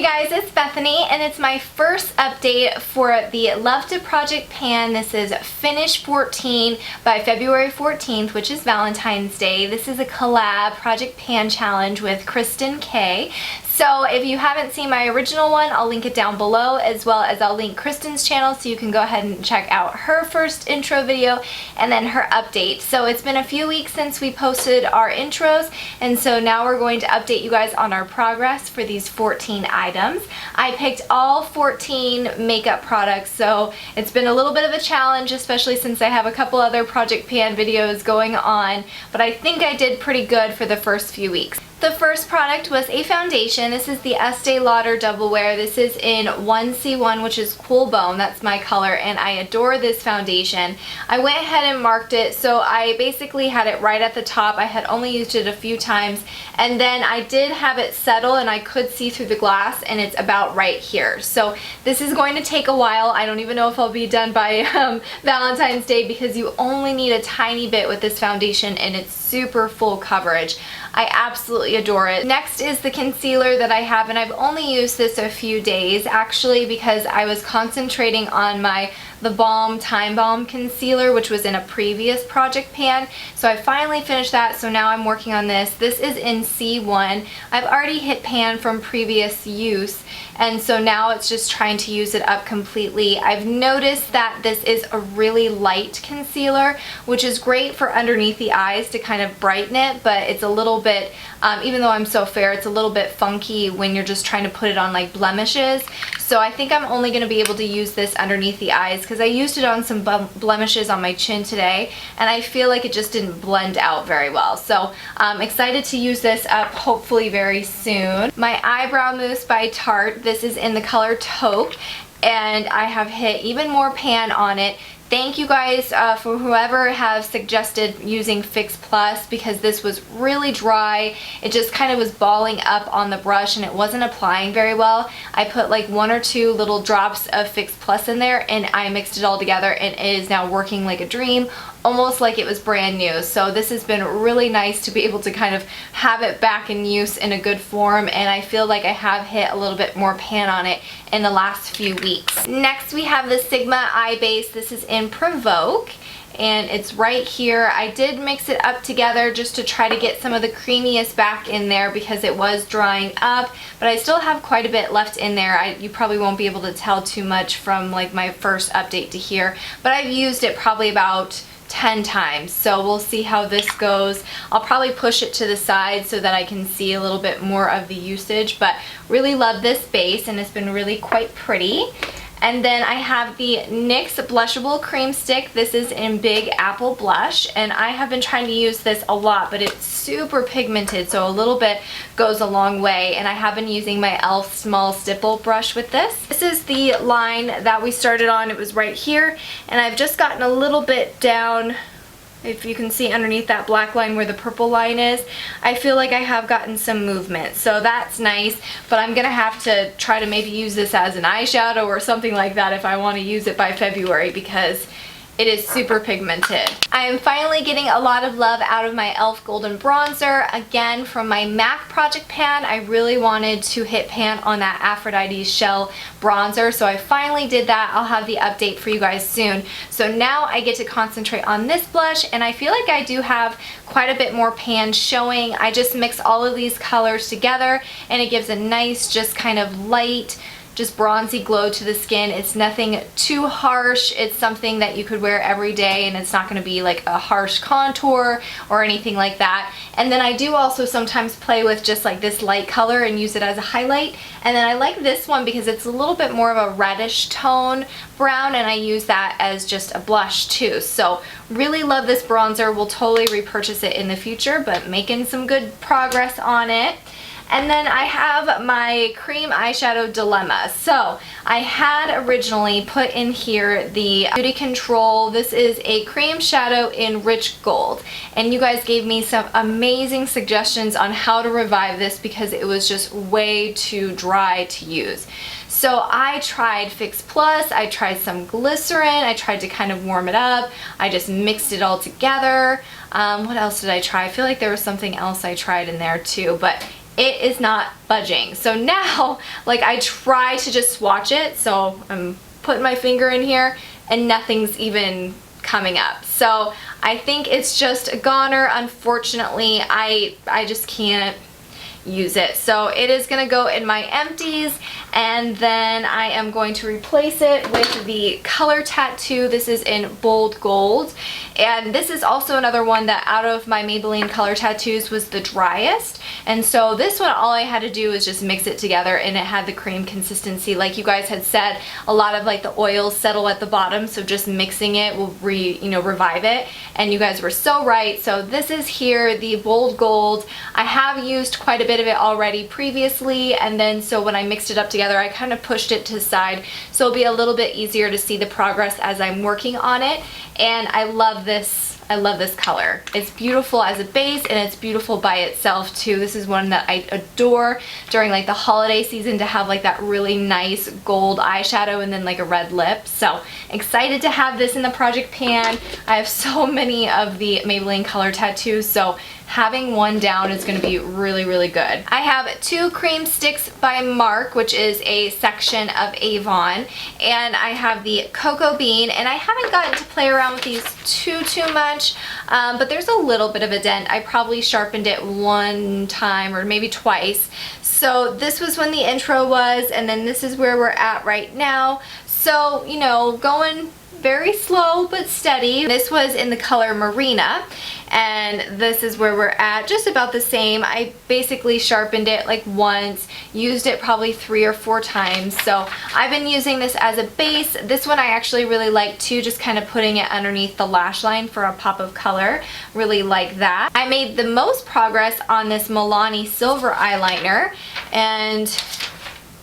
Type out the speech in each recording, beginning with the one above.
Hey guys, it's Bethany and it's my first update for the Love to Project Pan. This is Finish 14 by February 14th, which is Valentine's Day. This is a collab Project Pan challenge with Kristen K. So if you haven't seen my original one, I'll link it down below, as well as I'll link Kristen's channel so you can go ahead and check out her first intro video and then her update. So it's been a few weeks since we posted our intros, and so now we're going to update you guys on our progress for these 14 items. I picked all 14 makeup products, so it's been a little bit of a challenge, especially since I have a couple other Project Pan videos going on, but I think I did pretty good for the first few weeks. The first product was a foundation. This is the Estee Lauder Double Wear. This is in 1C1, which is Cool Bone. That's my color, and I adore this foundation. I went ahead and marked it, so I basically had it right at the top. I had only used it a few times, and then I did have it settle, and I could see through the glass, and it's about right here. So this is going to take a while. I don't even know if I'll be done by Valentine's Day, because you only need a tiny bit with this foundation, and it's super full coverage. I absolutely adore it. Next is the concealer that I have, and I've only used this a few days actually, because I was concentrating on the Balm Time Balm concealer, which was in a previous Project Pan. So I finally finished that, so now I'm working on this. This is in C1. I've already hit pan from previous use, and so now it's just trying to use it up completely. I've noticed that this is a really light concealer, which is great for underneath the eyes to kind of brighten it, but it's a little bit, even though I'm so fair, it's a little bit funky when you're just trying to put it on like blemishes. So I think I'm only going to be able to use this underneath the eyes, because I used it on some blemishes on my chin today, and I feel like it just didn't blend out very well. So I'm excited to use this up hopefully very soon. My eyebrow mousse by Tarte. This is in the color Taupe, and I have hit even more pan on it. Thank you guys for whoever has suggested using Fix Plus, because this was really dry. It just kind of was balling up on the brush and it wasn't applying very well. I put like 1 or 2 little drops of Fix Plus in there, and I mixed it all together, and it is now working like a dream, almost like it was brand new. So this has been really nice to be able to kind of have it back in use in a good form, and I feel like I have hit a little bit more pan on it in the last few weeks. Next we have the Sigma Eye Base. This is in Provoke, and it's right here. I did mix it up together just to try to get some of the creamiest back in there, because it was drying up, but I still have quite a bit left in there. You probably won't be able to tell too much from like my first update to here, but I've used it probably about 10 times, so we'll see how this goes. I'll probably push it to the side so that I can see a little bit more of the usage, but really love this base, and it's been really quite pretty. And then I have the NYX Blushable Cream Stick. This is in Big Apple Blush, and I have been trying to use this a lot, but it's super pigmented, so a little bit goes a long way, and I have been using my e.l.f. small stipple brush with this. This is the line that we started on. It was right here, and I've just gotten a little bit down. If you can see underneath that black line where the purple line is, I feel like I have gotten some movement, so that's nice, but I'm gonna have to try to maybe use this as an eyeshadow or something like that if I want to use it by February, because it is super pigmented. I am finally getting a lot of love out of my e.l.f. Golden Bronzer. Again, from my MAC Project Pan, I really wanted to hit pan on that Aphrodite Shell bronzer, so I finally did that. I'll have the update for you guys soon. So now I get to concentrate on this blush, and I feel like I do have quite a bit more pan showing. I just mix all of these colors together, and it gives a nice, just kind of light, just bronzy glow to the skin. It's nothing too harsh. It's something that you could wear every day, and it's not going to be like a harsh contour or anything like that. And then I do also sometimes play with just like this light color and use it as a highlight. And then I like this one because it's a little bit more of a reddish tone brown, and I use that as just a blush too. So really love this bronzer. We'll totally repurchase it in the future, but making some good progress on it. And then I have my cream eyeshadow dilemma. So I had originally put in here the Beauty Control. This is a cream shadow in Rich Gold, and you guys gave me some amazing suggestions on how to revive this because it was just way too dry to use. So I tried Fix Plus, I tried some glycerin, I tried to kind of warm it up, I just mixed it all together. What else did I try? I feel like there was something else I tried in there too, but it is not budging. So now, like, I try to just swatch it, so I'm putting my finger in here and nothing's even coming up. So I think it's just a goner. Unfortunately, I just can't use it. So it is going to go in my empties, and then I am going to replace it with the Color Tattoo. This is in Bold Gold, and this is also another one that out of my Maybelline Color Tattoos was the driest. And so this one, all I had to do was just mix it together, and it had the cream consistency. Like you guys had said, a lot of like the oils settle at the bottom, so just mixing it will revive it, and you guys were so right. So this is here, the Bold Gold. I have used quite a bit of it already previously, and then so when I mixed it up together, I kind of pushed it to the side so it'll be a little bit easier to see the progress as I'm working on it. And I love this. I love this color. It's beautiful as a base, and it's beautiful by itself too. This is one that I adore during like the holiday season, to have like that really nice gold eyeshadow and then like a red lip. So excited to have this in the project pan. I have so many of the Maybelline Color Tattoos, so having one down is going to be really, really good. I have two cream sticks by Mark, which is a section of Avon, and I have the Cocoa Bean, and I haven't gotten to play around with these too much, but there's a little bit of a dent. I probably sharpened it one time or maybe twice. So this was when the intro was, and then this is where we're at right now. So, you know, going very slow but steady. This was in the color Marina, and this is where we're at, just about the same. I basically sharpened it like once, used it probably 3 or 4 times. So I've been using this as a base. This one I actually really like too, just kind of putting it underneath the lash line for a pop of color. Really like that. I made the most progress on this Milani silver eyeliner, and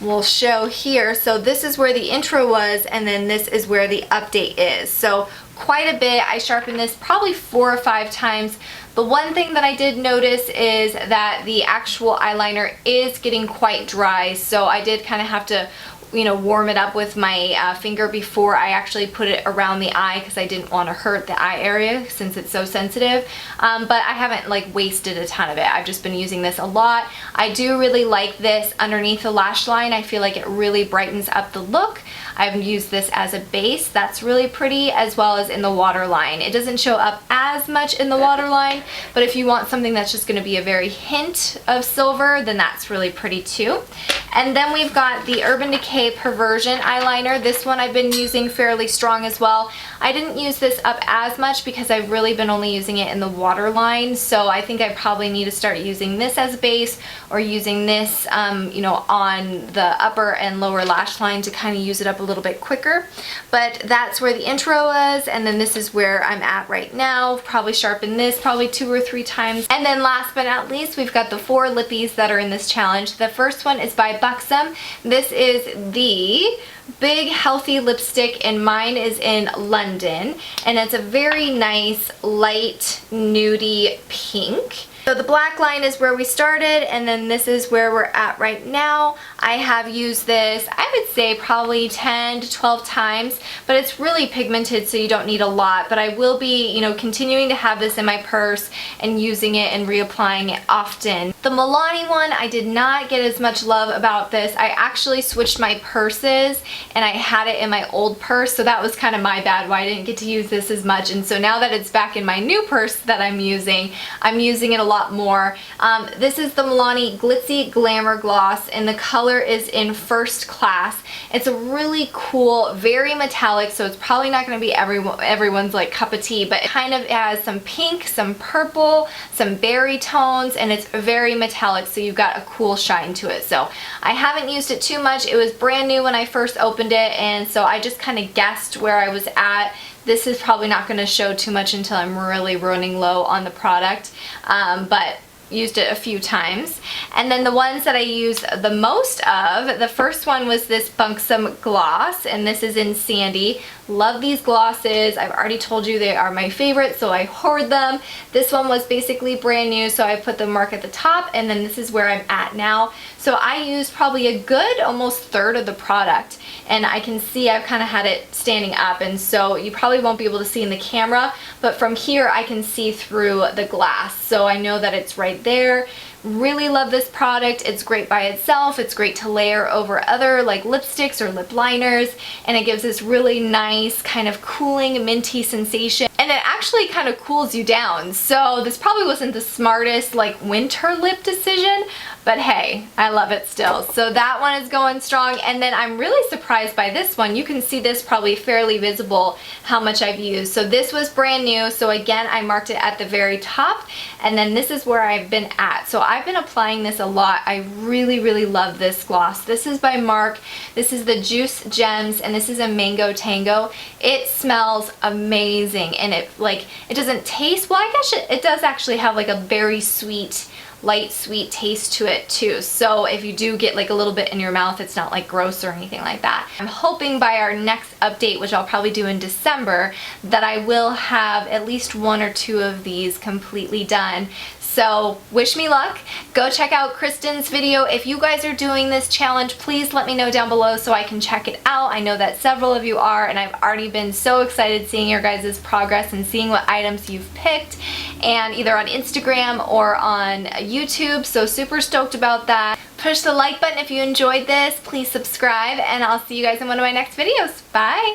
we'll show here. So this is where the intro was, and then this is where the update is. So quite a bit. I sharpened this probably 4 or 5 times. The one thing that I did notice is that the actual eyeliner is getting quite dry, so I did kind of have to warm it up with my finger before I actually put it around the eye, because I didn't want to hurt the eye area since it's so sensitive. But I haven't like wasted a ton of it. I've just been using this a lot. I do really like this underneath the lash line. I feel like it really brightens up the look. I've used this as a base. That's really pretty, as well as in the waterline. It doesn't show up as much in the waterline, but if you want something that's just going to be a very hint of silver, then that's really pretty too. And then we've got the Urban Decay Perversion eyeliner. This one I've been using fairly strong as well. I didn't use this up as much because I've really been only using it in the waterline, so I think I probably need to start using this as a base, or using this on the upper and lower lash line to kind of use it up a little bit quicker. But that's where the intro was, and then this is where I'm at right now. Probably sharpen this probably 2 or 3 times. And then last but not least, we've got the 4 lippies that are in this challenge. The first one is by Buxom. This is the Big Healthy lipstick, and mine is in London, and it's a very nice light nudie pink. So the black line is where we started, and then this is where we're at right now. I have used this, I would say probably 10 to 12 times, but it's really pigmented, so you don't need a lot. But I will be, continuing to have this in my purse and using it and reapplying it often. The Milani one, I did not get as much love about this. I actually switched my purses, and I had it in my old purse, so that was kind of my bad why I didn't get to use this as much. And so now that it's back in my new purse that I'm using it a lot more. This is the Milani Glitzy Glamour Gloss, and the color is in First Class. It's a really cool, very metallic, so it's probably not going to be everyone's like cup of tea, but it kind of has some pink, some purple, some berry tones, and it's very metallic, so you've got a cool shine to it. So I haven't used it too much. It was brand new when I first opened it, and so I just kind of guessed where I was at. This is probably not going to show too much until I'm really running low on the product, but used it a few times. And then the ones that I use the most of, the first one was this Buxom gloss, and this is in Sandy. Love these glosses. I've already told you they are my favorite, so I hoard them. This one was basically brand new, so I put the mark at the top, and then this is where I'm at now. So I used probably a good almost third of the product, and I can see I've kind of had it standing up, and so you probably won't be able to see in the camera, but from here I can see through the glass, so I know that it's right there. Really love this product. It's great by itself. It's great to layer over other like lipsticks or lip liners, and it gives this really nice kind of cooling minty sensation, and it actually kind of cools you down. So this probably wasn't the smartest like winter lip decision, but hey, I love it still. So that one is going strong, and then I'm really surprised by this one. You can see this probably fairly visible how much I've used. So this was brand new, so again I marked it at the very top, and then this is where I've been at. So I've been applying this a lot. I really love this gloss. This is by Marc. This is the Juice Gems, and this is a Mango Tango. It smells amazing, and it doesn't taste, well, I guess it does actually have like a very sweet, light sweet taste to it too. So if you do get like a little bit in your mouth, it's not like gross or anything like that. I'm hoping by our next update, which I'll probably do in December, that I will have at least 1 or 2 of these completely done. So wish me luck. Go check out Kristen's video. If you guys are doing this challenge, please let me know down below so I can check it out. I know that several of you are, and I've already been so excited seeing your guys' progress and seeing what items you've picked, and either on Instagram or on YouTube, so super stoked about that. Push the like button if you enjoyed this. Please subscribe, and I'll see you guys in one of my next videos. Bye!